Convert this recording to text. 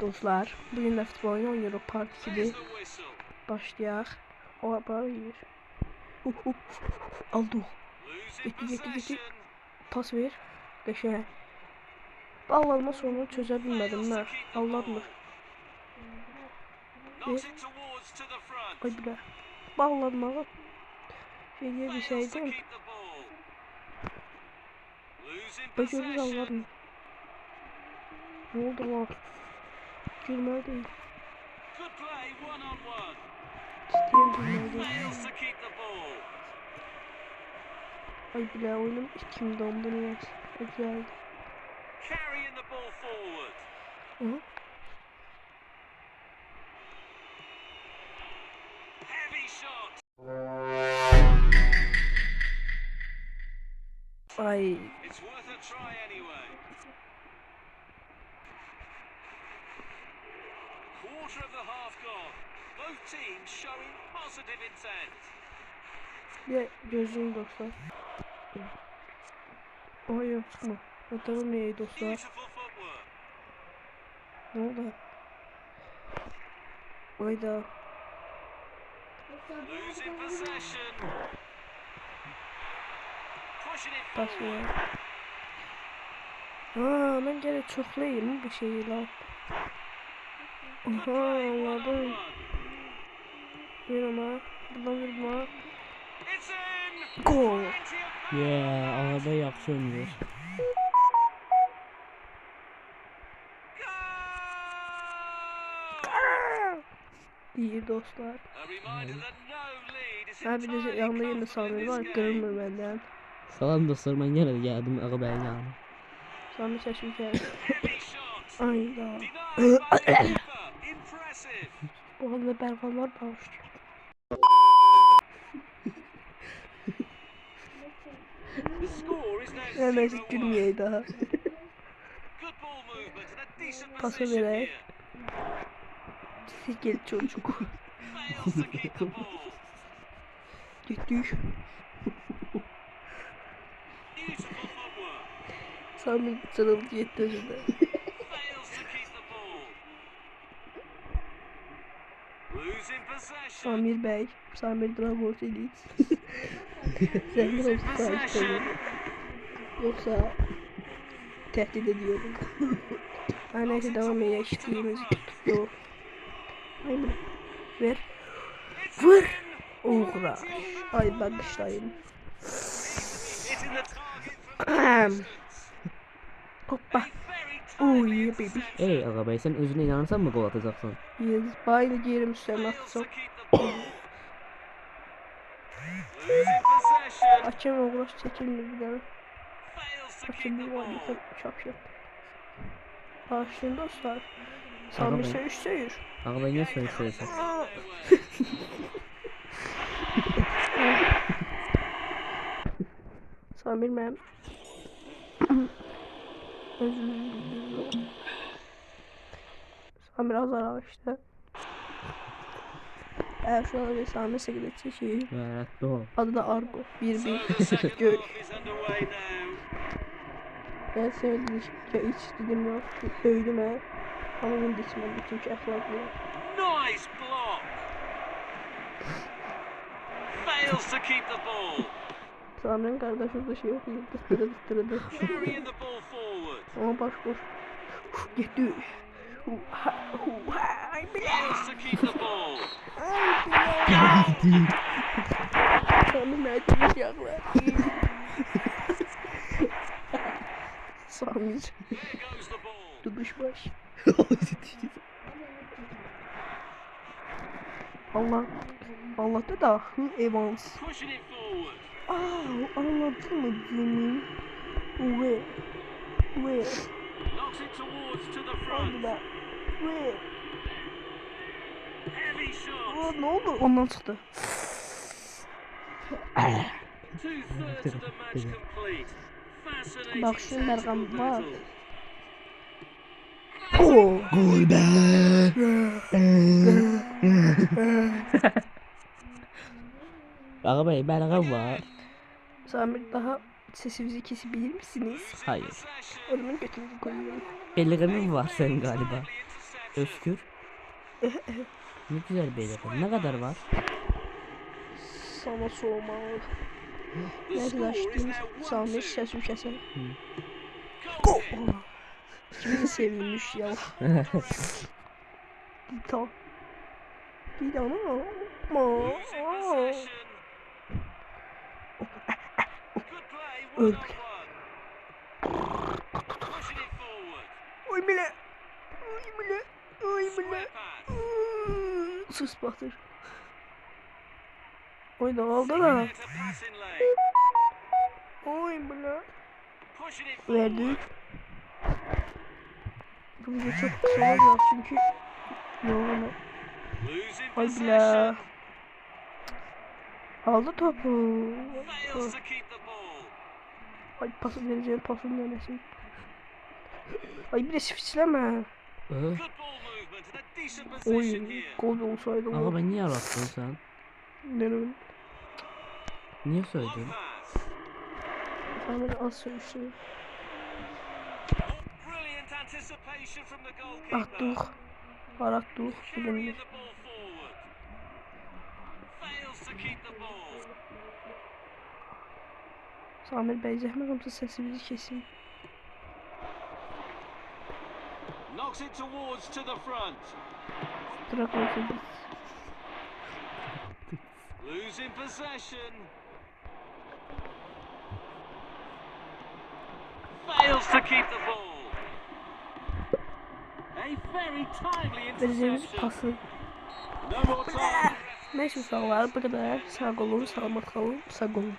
Dostlar, bugün de futbol oynuyoruz. Part 2'de başlayaq. O yapayır. Aldı. Gitti. Pas ver. Qəşəng. Bağlanma sorunu çözə bilmədim mən. Allahmır. Ay bilə. Bağlanmağı şeyə bilsəydim. Başarılı Allahmır. Ne oldu lan? Girməli deyil. İstəyəm girməli deyil. Ay bilə oyunum kim dondu niyəsə. O gəldi. Hı? Ay. Quarter of the half gone. Both teams showing positive intent. Ya gözüm dostlar. Ay yok çıkma. Atalım neydi dostlar? Beautiful footwork. Ne oldu? Hayda. Losing possession. Pushing it Pas forward. ver. Ha, ben gene çoklayayım bu şeyi lan. Aha anladım. Ver ona. Buradan vurma. It's in. Gol. Yeah, arada yaxşı oynayır. İyi dostlar. A reminder that no lead is Ha bir de entirely yanında yine comfortable Sami in var. this game. Kırılmır benden. Salam dostlar, mən yenə də gəldim Ağabəyin yanına. Sami seçim gel. Heavy shot. Ayda. Denied by the keeper. Impressive. Bu arada Berkanlar bağışlıyor. The score is now Hemen 0-1. gülmeyeyim daha. Good ball movement and a decent Pası possession vereyim. here. Sikil çocuk. Fails to keep the ball. Gitti. Beautiful footwork. Sami sarıldı yetti önünde. Fails to keep the ball. Losing possession. Samir Bey. Samir Dragos Elite. Sen de olsun karşılayın. Yoksa tehdit ediyorum. Her neyse devam edelim. Eşitliğimizi tutuyor. Aynen. Ver. Vur. Uğra. Ay bakışlayın. Hitting the target from distance. Hoppa. A very Oh timely yeah baby. interception. Ey Ağabey, sən özünə inanırsan mı gol atacaqsan? Yes. Aynı giyerim üstlerine Fails to atsam. keep the ball. Losing possession. Açayım uğraş çekilmiyor bir daha. Fails to keep Açayım the bir ball. var. Şapşap. Başlayın dostlar. Sami Ağabey. söğüş. Ağabey, niyə söyürsən? Samir mənim. Özür dilerim. Samir azar işte. Eğer şu an bir Samir sigaret çekiyor. Rəhmətli ol. Adı da Argo. So the 1-1. second Gör. half is underway now. Ben sevdim. Ya hiç dedim yok. Öydüm he. Ama yine de içmem. Çünkü ahlaklı. Nice block. Fails to keep the ball. Samir'in kardeşi de şey yok. Dıstırdı. Carrying the ball forward. Ama baş boş. Gitti. Ay bile. Fails to keep the ball. Samir nerede bir yaklar. Samir. There goes the ball. Duduş baş. Allah. Allah'ta da Evans. Pushing it forward. Anladın mı canım? Ve. Knocks it towards to the front. Hadi be. Ve. Heavy shot. Ne oldu? Ondan çıktı. 2/3 of the match complete. Fascinating Bak şimdi Berkan tactical bak. battle. Gol be! Ağabey, bəlağəm var. Samir daha sesimizi kesebilir misiniz? Hayır. Possession. O zaman götümüzü koyuyorum. Belirğinin var senin galiba. Timely interception. Özgür. Ne güzel bir hedef. Ne kadar var? Sana sormalı. The score is Yaklaştığımız now Samir 1-2. şaşı kesen. Goal kick. Kimin sevinmiş ya. Gita. Gita ama. Losing possession. Good play, one Öl. on one. Pushing it forward. Oy bile. Oy bile. Oy bile. Square pass. Sus Bahtır. Oy da aldı Taking da. it to passing lane. Oy bile. Pushing it Verdik. forward. Bu video çok kısa olacak çünkü yorgunum. Losing Oy possession. bile. Aldı topu. Fails to keep the ball. Ay pası vereceğim pasın denesin. Ay bir de switchleme. Good ball movement and a decent position Oy here. gol olsaydı Aga o. ben niye arattın sen? Denemedim. Niye Long söyledin? pass. Tamam az söyleşti. Brilliant anticipation from the goalkeeper. Attık. Arattık. Carrying Bilindik. the ball forward. Fails to keep the ball. Samir Bey zəhmət olmasa səsimizi kesin. Knocks it towards to the front. Drak olsun. Losing possession. Fails to keep the ball. A very timely Vereceğimiz interception. pası. No more time. Neyse sağ olun. Bu kadar. Sağ olun. Sağlamak kalın. Sağ olun.